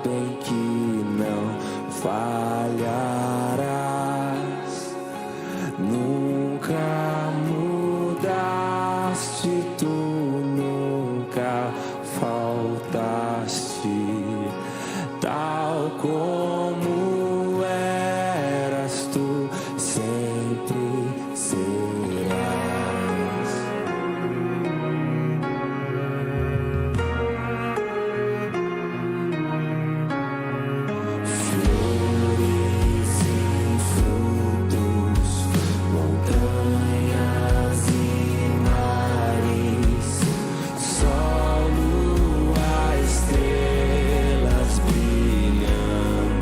bem que não falharás. Nunca mudaste, tu nunca faltaste, tal como eras, tu sempre serás. Sol, lua, estrelas brilhando.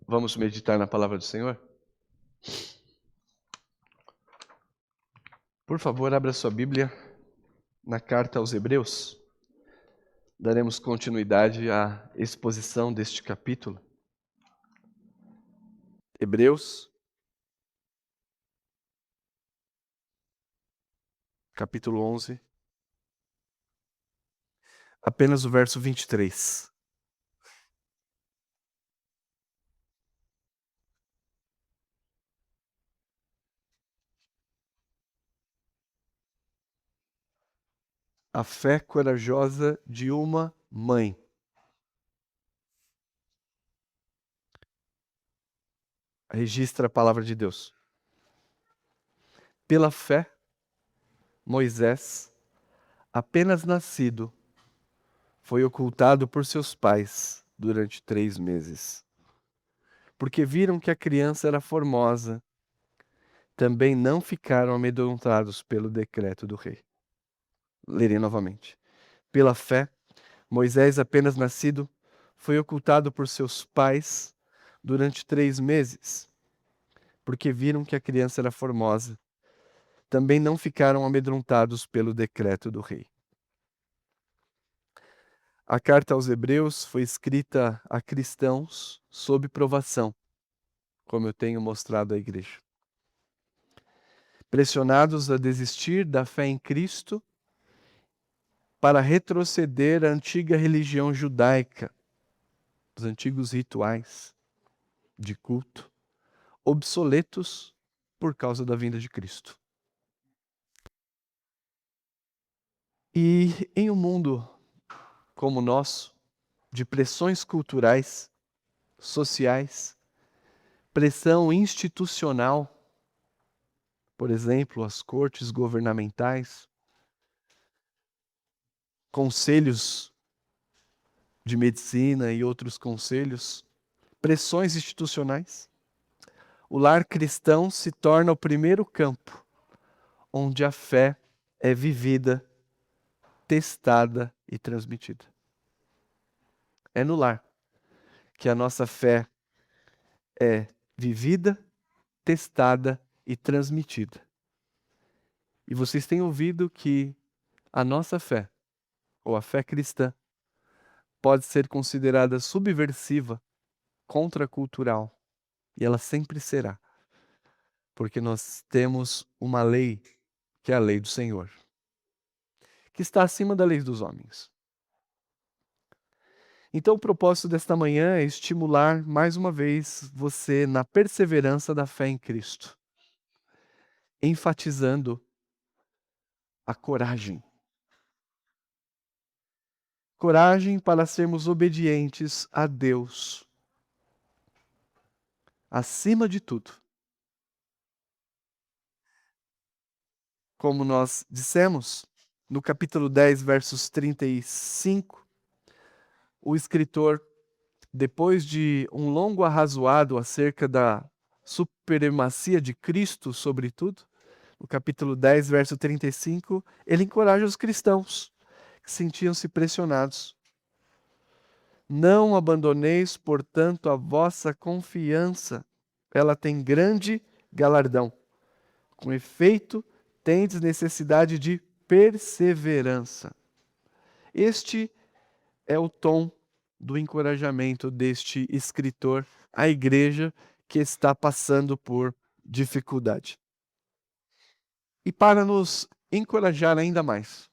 Vamos meditar na palavra do Senhor? Por favor, abra sua Bíblia na carta aos Hebreus. Daremos continuidade à exposição deste capítulo. Hebreus, capítulo 11, apenas o verso 23. A fé corajosa de uma mãe. Registra a palavra de Deus. Pela fé, Moisés, apenas nascido, foi ocultado por seus pais durante 3 meses. Porque viram que a criança era formosa, também não ficaram amedrontados pelo decreto do rei. Lerei novamente. Pela fé, Moisés, apenas nascido, foi ocultado por seus pais durante 3 meses, porque viram que a criança era formosa. Também não ficaram amedrontados pelo decreto do rei. A carta aos Hebreus foi escrita a cristãos sob provação, como eu tenho mostrado à igreja. Pressionados a desistir da fé em Cristo para retroceder à antiga religião judaica, os antigos rituais de culto, obsoletos por causa da vinda de Cristo. E em um mundo como o nosso, de pressões culturais, sociais, pressão institucional, por exemplo, as cortes governamentais, conselhos de medicina e outros conselhos, pressões institucionais, o lar cristão se torna o primeiro campo onde a fé é vivida, testada e transmitida. É no lar que a nossa fé é vivida, testada e transmitida. E vocês têm ouvido que a nossa fé, ou a fé cristã, pode ser considerada subversiva, contracultural, e ela sempre será, porque nós temos uma lei, que é a lei do Senhor, que está acima da lei dos homens. Então o propósito desta manhã é estimular mais uma vez você na perseverança da fé em Cristo, enfatizando a coragem. Coragem para sermos obedientes a Deus, acima de tudo. Como nós dissemos, no capítulo 10, versos 35, o escritor, depois de um longo arrazoado acerca da supremacia de Cristo sobre tudo, no capítulo 10, verso 35, ele encoraja os cristãos que sentiam-se pressionados. Não abandoneis, portanto, a vossa confiança. Ela tem grande galardão. Com efeito, tendes necessidade de perseverança. Este é o tom do encorajamento deste escritor à igreja que está passando por dificuldade. E para nos encorajar ainda mais,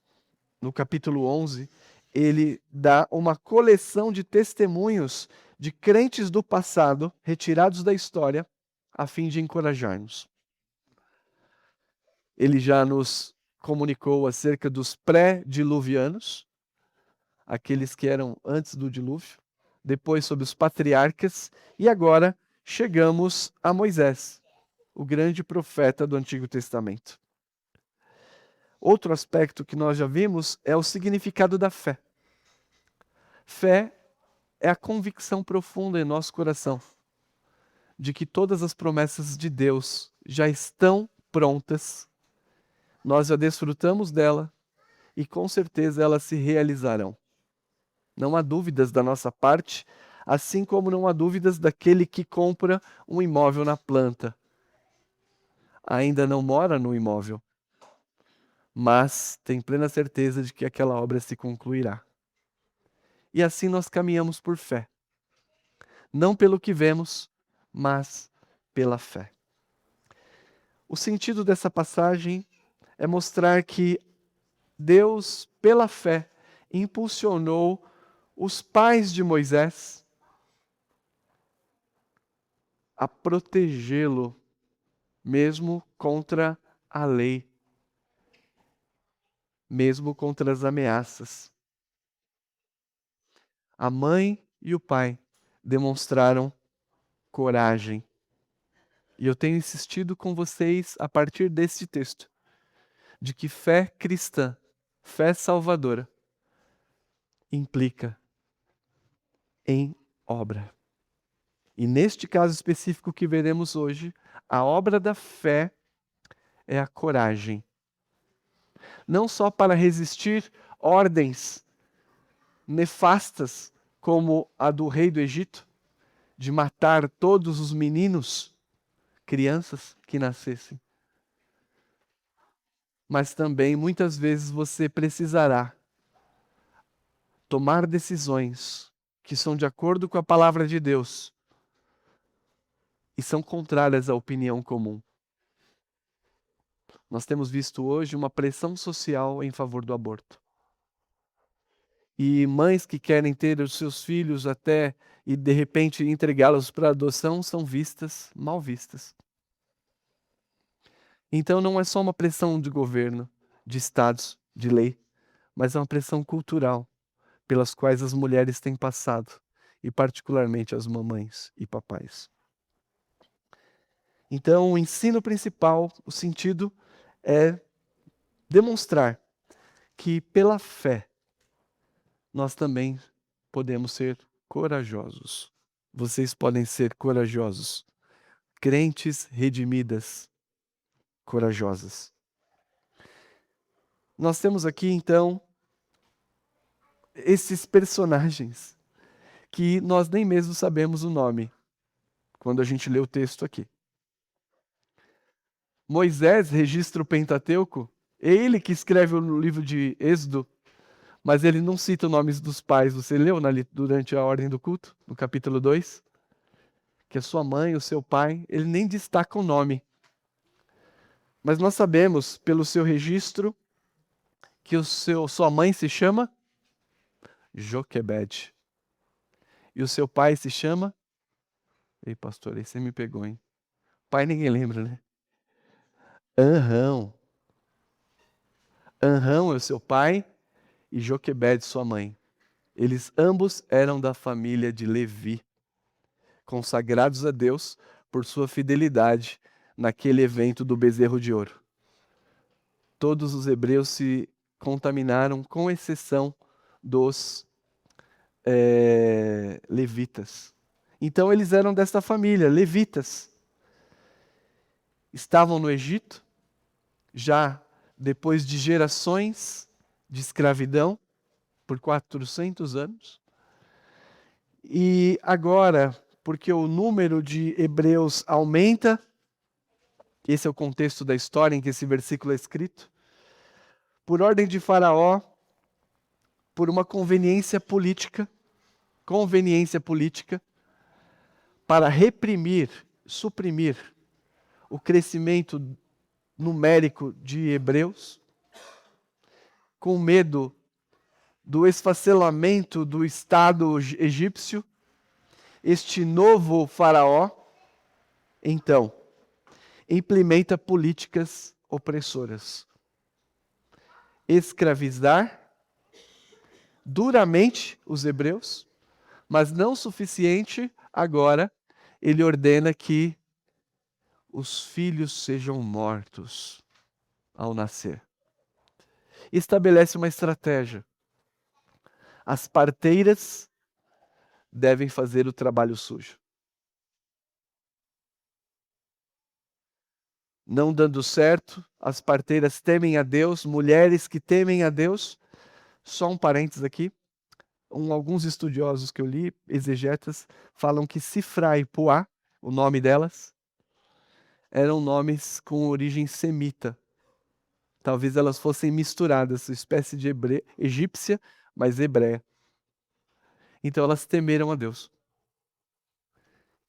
no capítulo 11, ele dá uma coleção de testemunhos de crentes do passado, retirados da história, a fim de encorajar-nos. Ele já nos comunicou acerca dos pré-diluvianos, aqueles que eram antes do dilúvio, depois sobre os patriarcas, e agora chegamos a Moisés, o grande profeta do Antigo Testamento. Outro aspecto que nós já vimos é o significado da fé. Fé é a convicção profunda em nosso coração de que todas as promessas de Deus já estão prontas, nós já desfrutamos dela e com certeza elas se realizarão. Não há dúvidas da nossa parte Assim como não há dúvidas daquele que compra um imóvel na planta. Ainda não mora no imóvel, mas tem plena certeza de que aquela obra se concluirá. E assim nós caminhamos por fé. Não pelo que vemos, mas pela fé. O sentido dessa passagem é mostrar que Deus, pela fé, impulsionou os pais de Moisés a protegê-lo, mesmo contra a lei, mesmo contra as ameaças. A mãe e o pai demonstraram coragem. E eu tenho insistido com vocês a partir deste texto, de que fé cristã, fé salvadora, implica em obra. E neste caso específico que veremos hoje, a obra da fé é a coragem. Não só para resistir ordens nefastas, como a do rei do Egito, de matar todos os meninos, crianças que nascessem. Mas também, muitas vezes, você precisará tomar decisões que são de acordo com a palavra de Deus e são contrárias à opinião comum. Nós temos visto hoje uma pressão social em favor do aborto. E mães que querem ter os seus filhos até e de repente entregá-los para adoção são vistas, mal vistas. Então não é só uma pressão de governo, de estados, de lei, mas é uma pressão cultural pelas quais as mulheres têm passado, e particularmente as mamães e papais. Então o ensino principal, o sentido é demonstrar que pela fé nós também podemos ser corajosos. Vocês podem ser corajosos. Crentes redimidas, corajosas. Nós temos aqui, então, esses personagens que nós nem mesmo sabemos o nome quando a gente lê o texto aqui. Moisés registra o Pentateuco, é ele que escreve o livro de Êxodo, mas ele não cita os nomes dos pais. Você leu durante a ordem do culto, no capítulo 2? Que a sua mãe, o seu pai, ele nem destaca o nome. Mas nós sabemos, pelo seu registro, que sua mãe se chama Joquebede. E o seu pai se chama... Ei, pastor, aí você me pegou, hein? Pai ninguém lembra, né? Anrão. Anrão é o seu pai e Joquebede sua mãe. Eles ambos eram da família de Levi, consagrados a Deus por sua fidelidade naquele evento do bezerro de ouro. Todos os hebreus se contaminaram, com exceção dos levitas. Então eles eram desta família, levitas. Estavam no Egito, já depois de gerações de escravidão, por 400 anos. E agora, porque o número de hebreus aumenta, esse é o contexto da história em que esse versículo é escrito, por ordem de Faraó, por uma conveniência política, para reprimir, suprimir o crescimento numérico de hebreus, com medo do esfacelamento do Estado egípcio, este novo faraó, então, implementa políticas opressoras. Escravizar duramente os hebreus, mas não o suficiente, agora ele ordena que os filhos sejam mortos ao nascer. Estabelece uma estratégia. As parteiras devem fazer o trabalho sujo. Não dando certo, as parteiras temem a Deus, mulheres que temem a Deus. Só um parênteses aqui. alguns estudiosos que eu li, exegetas, falam que Sifra e Puá, o nome delas, eram nomes com origem semita. Talvez elas fossem misturadas, espécie de egípcia, mas hebreia. Então elas temeram a Deus.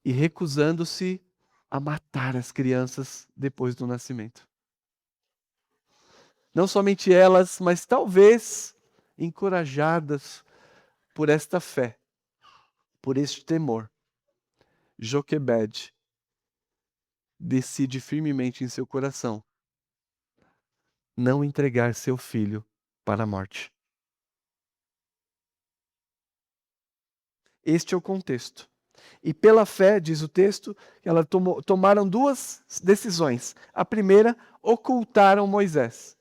E recusando-se a matar as crianças depois do nascimento. Não somente elas, mas talvez encorajadas por esta fé, por este temor, Joquebede decide firmemente em seu coração não entregar seu filho para a morte. Este é o contexto. E pela fé, diz o texto, ela tomaram duas decisões. A primeira, ocultaram Moisés.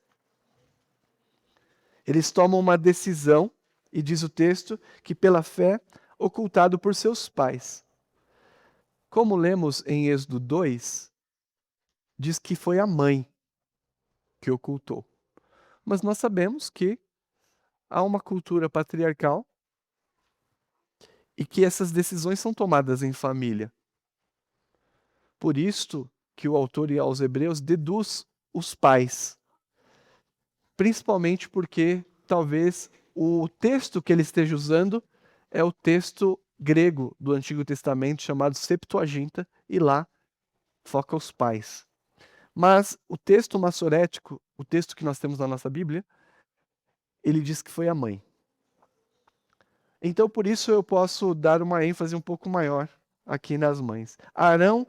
Eles tomam uma decisão, e diz o texto, que pela fé, ocultado por seus pais. Como lemos em Êxodo 2, diz que foi a mãe que ocultou. Mas nós sabemos que há uma cultura patriarcal e que essas decisões são tomadas em família. Por isto que o autor aos Hebreus deduz os pais. Principalmente porque talvez o texto que ele esteja usando é o texto grego do Antigo Testamento chamado Septuaginta, e lá foca os pais. Mas o texto massorético, o texto que nós temos na nossa Bíblia, ele diz que foi a mãe. Então, por isso eu posso dar uma ênfase um pouco maior aqui nas mães. Arão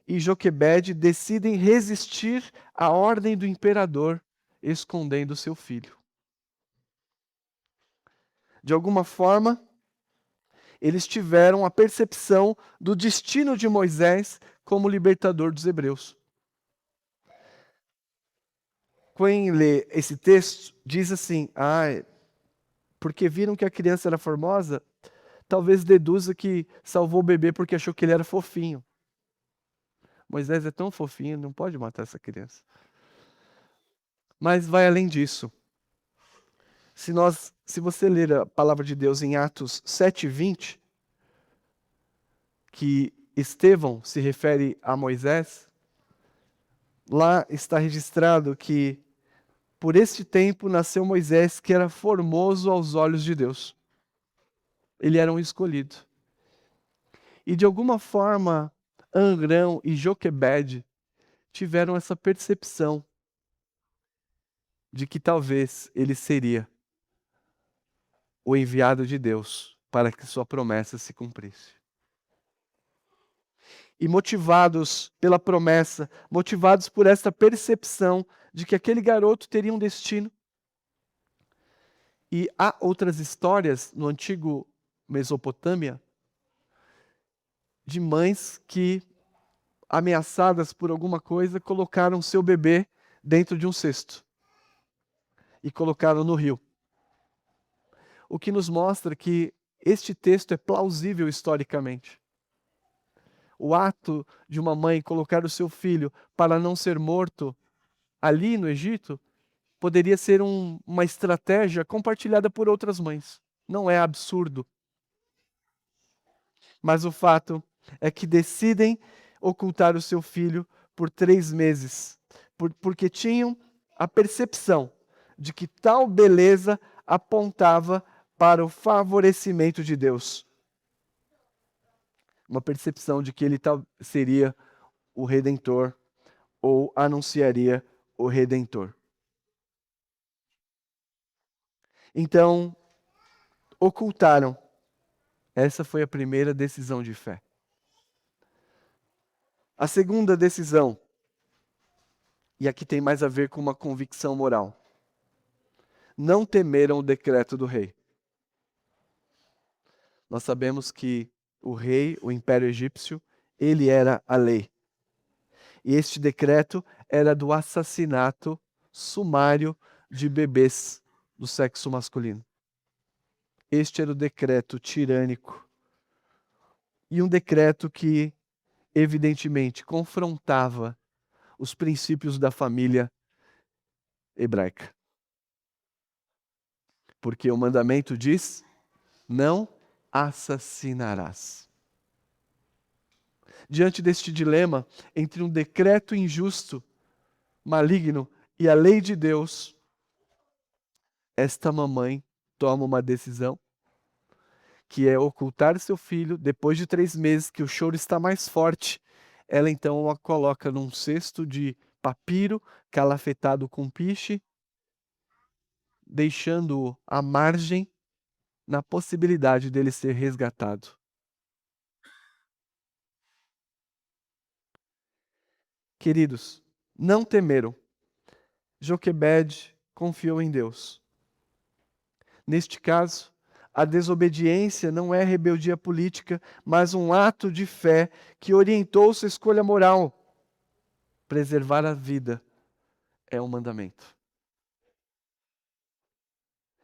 e Joquebede decidem resistir à ordem do imperador, escondendo seu filho. De alguma forma, eles tiveram a percepção do destino de Moisés como libertador dos hebreus. Quem lê esse texto diz assim: porque viram que a criança era formosa, talvez deduza que salvou o bebê porque achou que ele era fofinho. Moisés é tão fofinho, não pode matar essa criança. Mas vai além disso. Se você ler a palavra de Deus em Atos 7:20, que Estevão se refere a Moisés, lá está registrado que por este tempo nasceu Moisés, que era formoso aos olhos de Deus. Ele era um escolhido. E de alguma forma, Arão e Joquebede tiveram essa percepção de que talvez ele seria o enviado de Deus para que sua promessa se cumprisse. E motivados pela promessa, motivados por esta percepção de que aquele garoto teria um destino. E há outras histórias no antigo Mesopotâmia de mães que, ameaçadas por alguma coisa, colocaram seu bebê dentro de um cesto e colocaram no rio. O que nos mostra que este texto é plausível historicamente. O ato de uma mãe colocar o seu filho para não ser morto ali no Egito poderia ser uma estratégia compartilhada por outras mães. Não é absurdo. Mas o fato é que decidem ocultar o seu filho por 3 meses, porque tinham a percepção de que tal beleza apontava para o favorecimento de Deus. Uma percepção de que ele seria o Redentor ou anunciaria o Redentor. Então, ocultaram. Essa foi a primeira decisão de fé. A segunda decisão, e aqui tem mais a ver com uma convicção moral. Não temeram o decreto do rei. Nós sabemos que o rei, o Império Egípcio, ele era a lei. E este decreto era do assassinato sumário de bebês do sexo masculino. Este era o decreto tirânico. E um decreto que, evidentemente, confrontava os princípios da família hebraica. Porque o mandamento diz: não assassinarás. Diante deste dilema entre um decreto injusto, maligno e a lei de Deus, esta mamãe toma uma decisão, que é ocultar seu filho. Depois de 3 meses, que o choro está mais forte, ela então o coloca num cesto de papiro, calafetado com piche, deixando-o à margem na possibilidade dele ser resgatado. Queridos, não temeram. Joquebede confiou em Deus. Neste caso, a desobediência não é rebeldia política, mas um ato de fé que orientou sua escolha moral. Preservar a vida é um mandamento.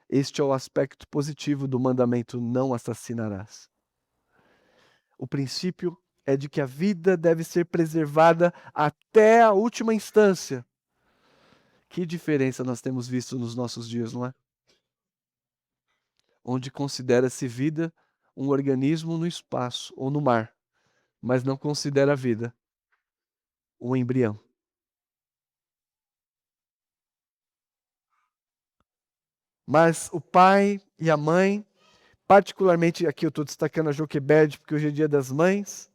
Este é o aspecto positivo do mandamento: não assassinarás. O princípio é de que a vida deve ser preservada até a última instância. Que diferença nós temos visto nos nossos dias, não é? Onde considera-se vida um organismo no espaço ou no mar, mas não considera a vida um embrião. Mas o pai e a mãe, particularmente aqui eu estou destacando a Joquebede, porque hoje é dia das mães,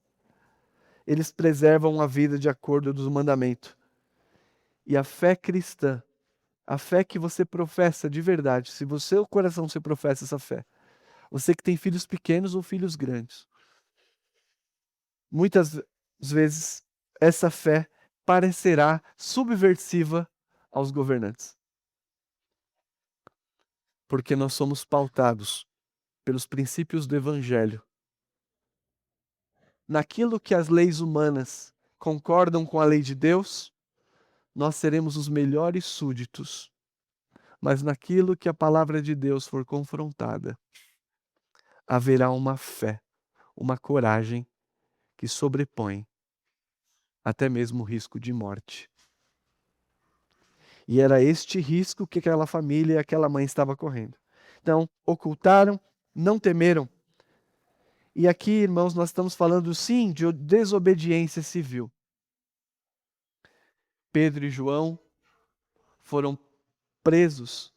eles preservam a vida de acordo com o mandamento. E a fé cristã, a fé que você professa de verdade, se o seu coração você professa essa fé, você que tem filhos pequenos ou filhos grandes, muitas vezes essa fé parecerá subversiva aos governantes. Porque nós somos pautados pelos princípios do Evangelho. Naquilo que as leis humanas concordam com a lei de Deus, nós seremos os melhores súditos. Mas naquilo que a palavra de Deus for confrontada, haverá uma fé, uma coragem que sobrepõe até mesmo o risco de morte. E era este risco que aquela família e aquela mãe estava correndo. Então, ocultaram, não temeram. E aqui, irmãos, nós estamos falando sim de desobediência civil. Pedro e João foram presos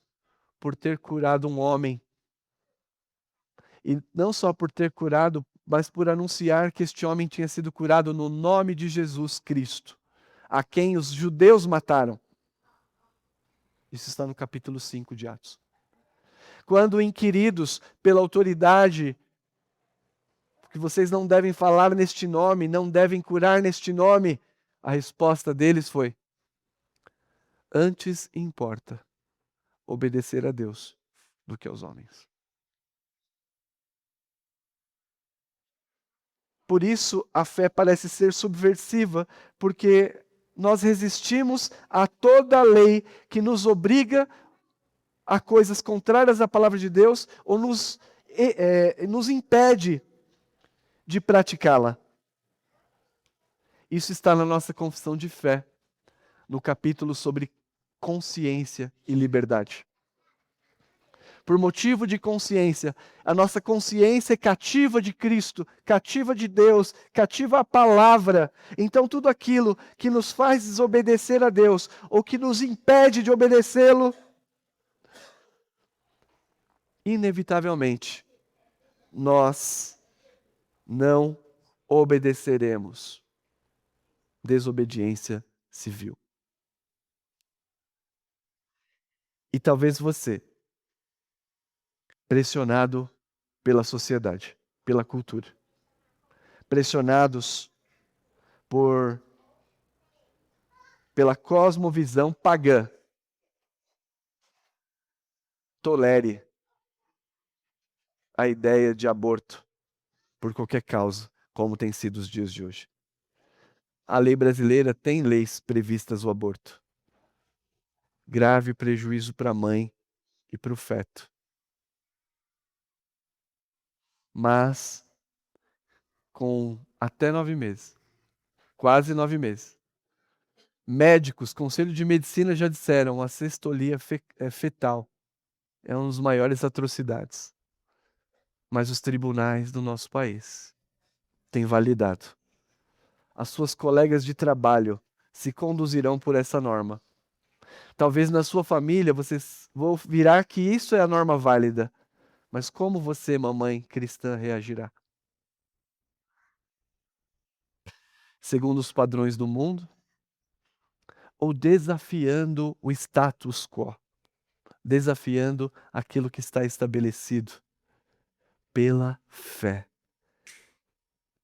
por ter curado um homem. E não só por ter curado, mas por anunciar que este homem tinha sido curado no nome de Jesus Cristo, a quem os judeus mataram. Isso está no capítulo 5 de Atos. Quando inquiridos pela autoridade, que vocês não devem falar neste nome, não devem curar neste nome, a resposta deles foi: antes importa obedecer a Deus do que aos homens. Por isso a fé parece ser subversiva, porque nós resistimos a toda lei que nos obriga a coisas contrárias à palavra de Deus ou nos impede de praticá-la. Isso está na nossa confissão de fé, no capítulo sobre consciência e liberdade. Por motivo de consciência, a nossa consciência é cativa de Cristo, cativa de Deus, cativa à palavra. Então tudo aquilo que nos faz desobedecer a Deus ou que nos impede de obedecê-lo, inevitavelmente, nós não obedeceremos. Desobediência civil. E talvez você, pressionado pela sociedade, pela cultura, pressionados pela cosmovisão pagã, tolere a ideia de aborto por qualquer causa, como tem sido os dias de hoje. A lei brasileira tem leis previstas o aborto. Grave prejuízo para a mãe e para o feto. Mas com até 9 meses, quase 9 meses, médicos, conselho de medicina já disseram, a cestolia fetal é uma das maiores atrocidades. Mas os tribunais do nosso país têm validado. As suas colegas de trabalho se conduzirão por essa norma. Talvez na sua família vocês vão virar que isso é a norma válida. Mas como você, mamãe cristã, reagirá? Segundo os padrões do mundo? Ou desafiando o status quo? Desafiando aquilo que está estabelecido pela fé,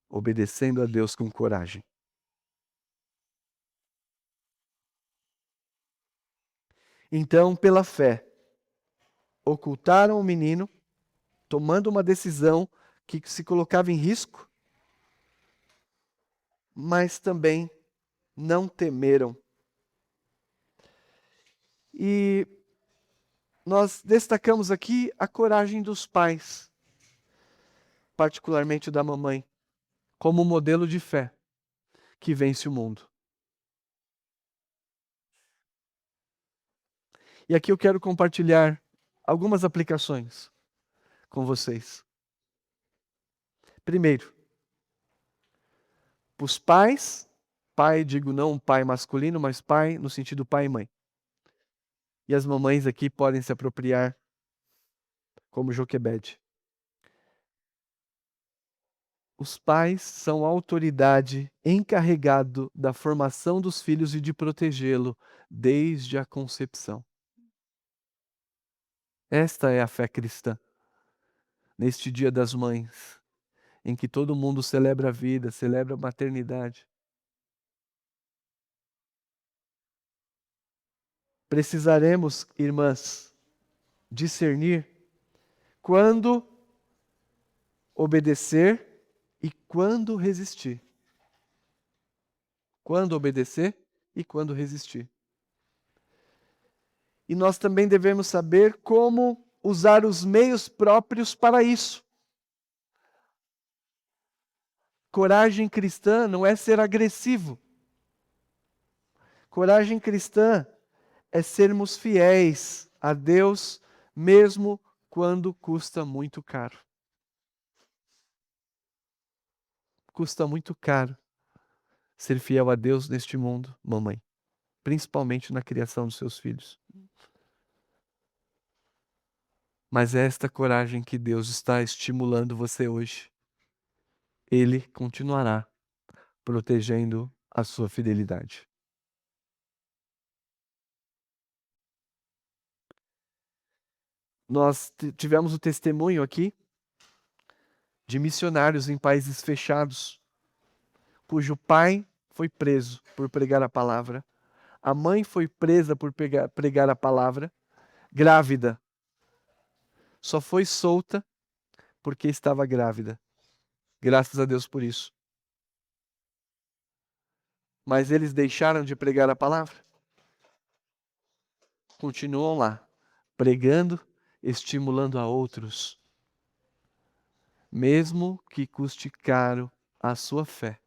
obedecendo a Deus com coragem. Então, pela fé, ocultaram o menino, tomando uma decisão que se colocava em risco, mas também não temeram. E nós destacamos aqui a coragem dos pais, particularmente da mamãe, como modelo de fé que vence o mundo. E aqui eu quero compartilhar algumas aplicações com vocês. Primeiro, os pais, pai, digo não pai masculino, mas pai no sentido pai e mãe. E as mamães aqui podem se apropriar como Joquebede. Os pais são a autoridade encarregado da formação dos filhos e de protegê-lo desde a concepção. Esta é a fé cristã. Neste Dia das Mães, em que todo mundo celebra a vida, celebra a maternidade. Precisaremos, irmãs, discernir quando obedecer e quando resistir. Quando obedecer e quando resistir. E nós também devemos saber como usar os meios próprios para isso. Coragem cristã não é ser agressivo. Coragem cristã é sermos fiéis a Deus, mesmo quando custa muito caro. Custa muito caro ser fiel a Deus neste mundo, mamãe. Principalmente na criação dos seus filhos. Mas é esta coragem que Deus está estimulando você hoje. Ele continuará protegendo a sua fidelidade. Nós tivemos o testemunho aqui de missionários em países fechados, cujo pai foi preso por pregar a palavra, a mãe foi presa por pregar a palavra, grávida. Só foi solta porque estava grávida. Graças a Deus por isso. Mas eles deixaram de pregar a palavra? Continuam lá, pregando, estimulando a outros. Mesmo que custe caro a sua fé.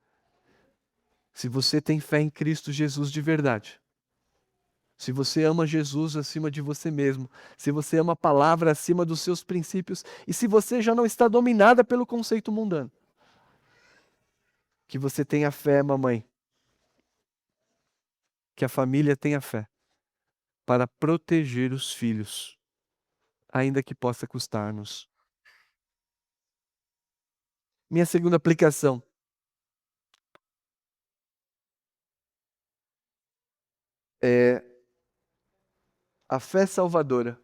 Se você tem fé em Cristo Jesus de verdade, se você ama Jesus acima de você mesmo, se você ama a palavra acima dos seus princípios, e se você já não está dominada pelo conceito mundano, que você tenha fé, mamãe, que a família tenha fé, para proteger os filhos, ainda que possa custar-nos. Minha segunda aplicação. A fé salvadora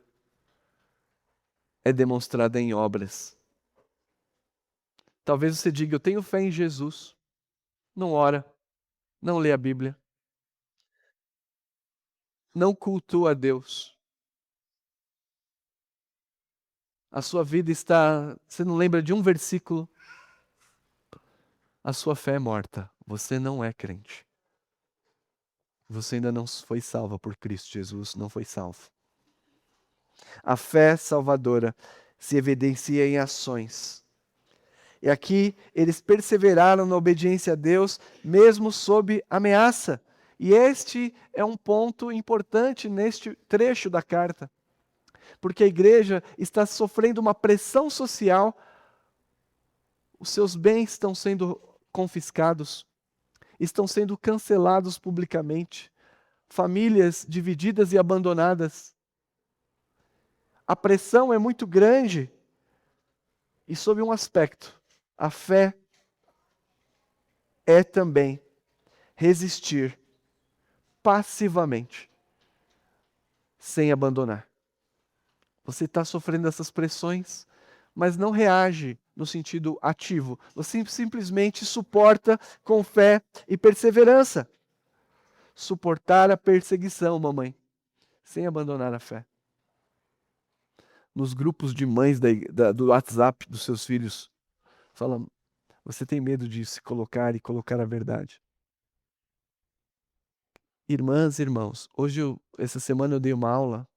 é demonstrada em obras. Talvez você diga, eu tenho fé em Jesus, não ora, não lê a Bíblia, não cultua a Deus. A sua vida está, você não lembra de um versículo, a sua fé é morta, você não é crente. Você ainda não foi salva por Cristo Jesus, não foi salvo. A fé salvadora se evidencia em ações. E aqui eles perseveraram na obediência a Deus, mesmo sob ameaça. E este é um ponto importante neste trecho da carta. porque a igreja está sofrendo uma pressão social, os seus bens estão sendo confiscados, estão sendo cancelados publicamente, famílias divididas e abandonadas. A pressão é muito grande e, sob um aspecto, a fé é também resistir passivamente, sem abandonar. Você está sofrendo essas pressões, mas não reage no sentido ativo. Você simplesmente suporta com fé e perseverança. Suportar a perseguição, mamãe, sem abandonar a fé. Nos grupos de mães do WhatsApp dos seus filhos, falam, você tem medo de se colocar e colocar a verdade. Irmãs e irmãos, essa semana eu dei uma aula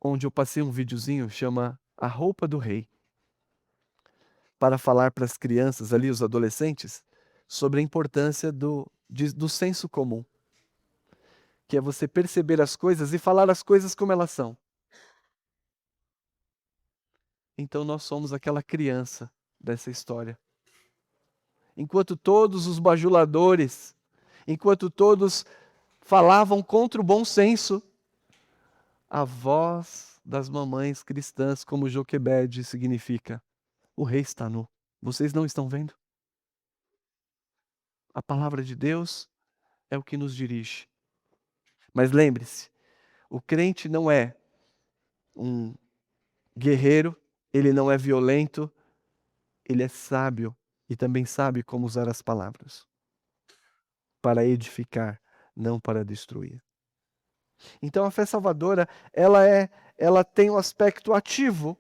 onde eu passei um videozinho, chama A Roupa do Rei, para falar para as crianças ali, os adolescentes, sobre a importância do senso comum, que é você perceber as coisas e falar as coisas como elas são. Então nós somos aquela criança dessa história. Enquanto todos os bajuladores, enquanto todos falavam contra o bom senso, a voz das mamães cristãs, como Joquebede significa, o rei está nu. Vocês não estão vendo? A palavra de Deus é o que nos dirige. Mas lembre-se, o crente não é um guerreiro, ele não é violento, ele é sábio e também sabe como usar as palavras para edificar, não para destruir. Então a fé salvadora, ela tem um aspecto ativo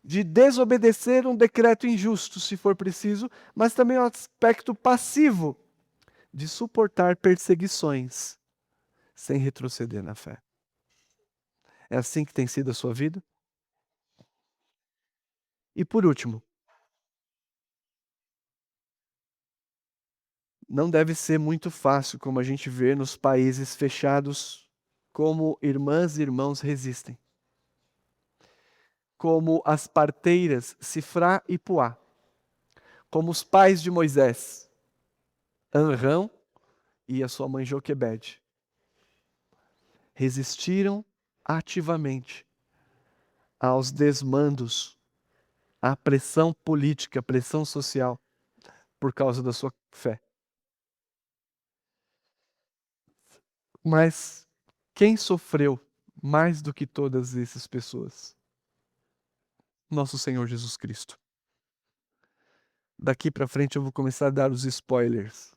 de desobedecer um decreto injusto, se for preciso, mas também um aspecto passivo de suportar perseguições sem retroceder na fé. É assim que tem sido a sua vida? E por último, não deve ser muito fácil, como a gente vê nos países fechados, como irmãs e irmãos resistem. Como as parteiras Sifrá e Puá. Como os pais de Moisés, Amrão e a sua mãe Joquebede. Resistiram ativamente aos desmandos, à pressão política, à pressão social, por causa da sua fé. Mas quem sofreu mais do que todas essas pessoas? Nosso Senhor Jesus Cristo. Daqui para frente eu vou começar a dar os spoilers.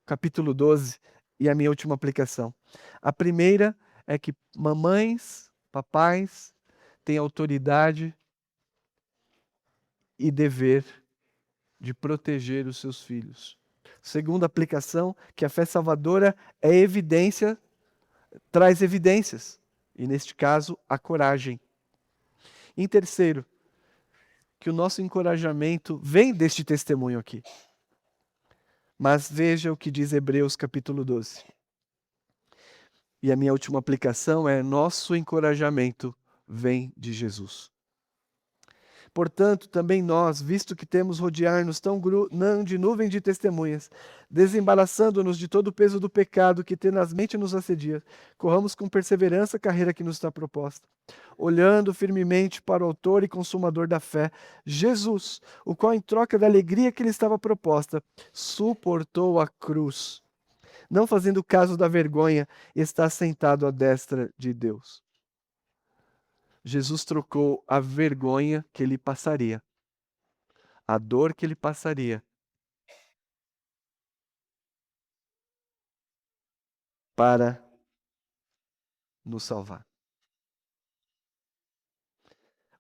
Capítulo 12 e a minha última aplicação. A primeira é que mamães, papais têm autoridade e dever de proteger os seus filhos. Segunda aplicação, que a fé salvadora é evidência, traz evidências, e neste caso, a coragem. Em terceiro, que o nosso encorajamento vem deste testemunho aqui. Mas veja o que diz Hebreus capítulo 12. E a minha última aplicação é: nosso encorajamento vem de Jesus. Portanto, também nós, visto que temos rodear-nos tão de nuvem de testemunhas, desembaraçando-nos de todo o peso do pecado que tenazmente nos assedia, corramos com perseverança a carreira que nos está proposta, olhando firmemente para o autor e consumador da fé, Jesus, o qual, em troca da alegria que lhe estava proposta, suportou a cruz, não fazendo caso da vergonha, está sentado à destra de Deus. Jesus trocou a vergonha que ele passaria, a dor que ele passaria, para nos salvar.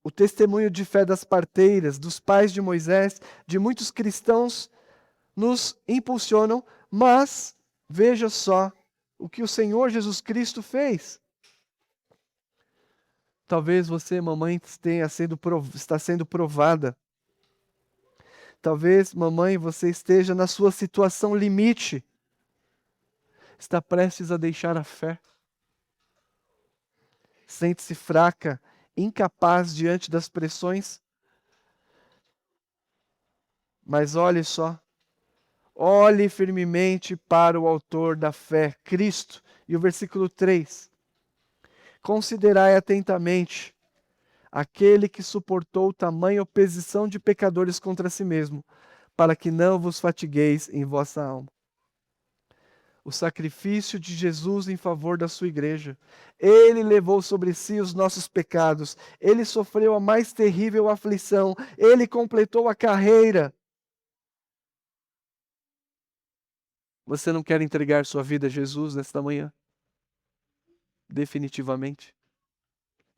O testemunho de fé das parteiras, dos pais de Moisés, de muitos cristãos, nos impulsionam, mas veja só o que o Senhor Jesus Cristo fez. Talvez você, mamãe, está sendo provada. Talvez, mamãe, você esteja na sua situação limite. Está prestes a deixar a fé. Sente-se fraca, incapaz diante das pressões. Mas olhe só, olhe firmemente para o autor da fé, Cristo. E o versículo 3: considerai atentamente aquele que suportou tamanha oposição de pecadores contra si mesmo, para que não vos fatigueis em vossa alma. O sacrifício de Jesus em favor da sua igreja. Ele levou sobre si os nossos pecados. Ele sofreu a mais terrível aflição. Ele completou a carreira. Você não quer entregar sua vida a Jesus nesta manhã? Definitivamente.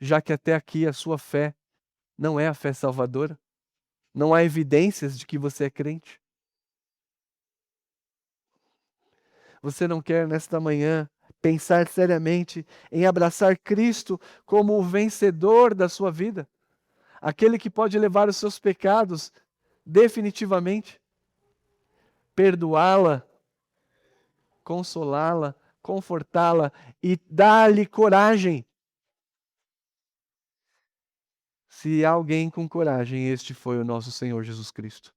Já que até aqui a sua fé não é a fé salvadora. Não há evidências de que você é crente. Você não quer nesta manhã pensar seriamente em abraçar Cristo como o vencedor da sua vida? Aquele que pode levar os seus pecados definitivamente, perdoá-la, consolá-la, confortá-la e dar-lhe coragem. Se há alguém com coragem, este foi o nosso Senhor Jesus Cristo,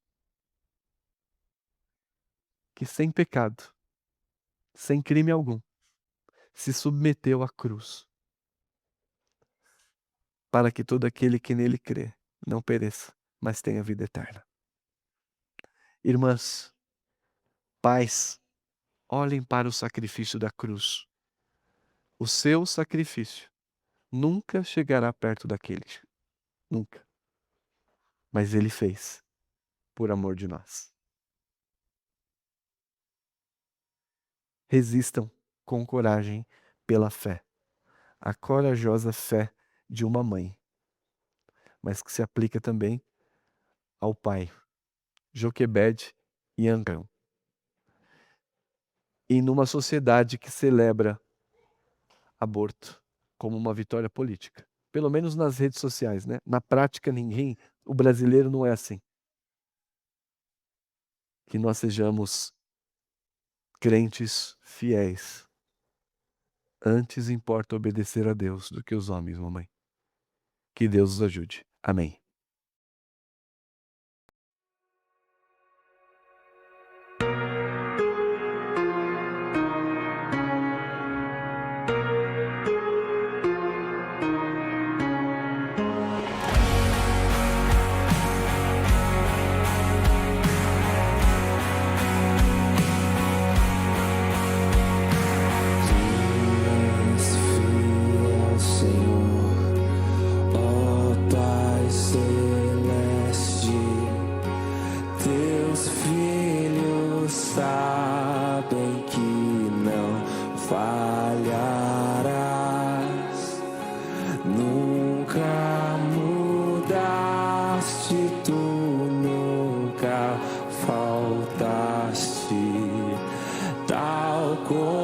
que sem pecado, sem crime algum, se submeteu à cruz, para que todo aquele que nele crê não pereça, mas tenha vida eterna. Irmãs, pais, olhem para o sacrifício da cruz. O seu sacrifício nunca chegará perto daquele. Nunca. Mas ele fez por amor de nós. Resistam com coragem pela fé. A corajosa fé de uma mãe, mas que se aplica também ao pai, Joquebede e Angão. E numa sociedade que celebra aborto como uma vitória política. Pelo menos nas redes sociais, né? Na prática, o brasileiro não é assim. Que nós sejamos crentes fiéis. Antes importa obedecer a Deus do que os homens, mamãe. Que Deus os ajude. Amém. Sabem que não falharás, nunca mudaste, tu nunca faltaste, tal como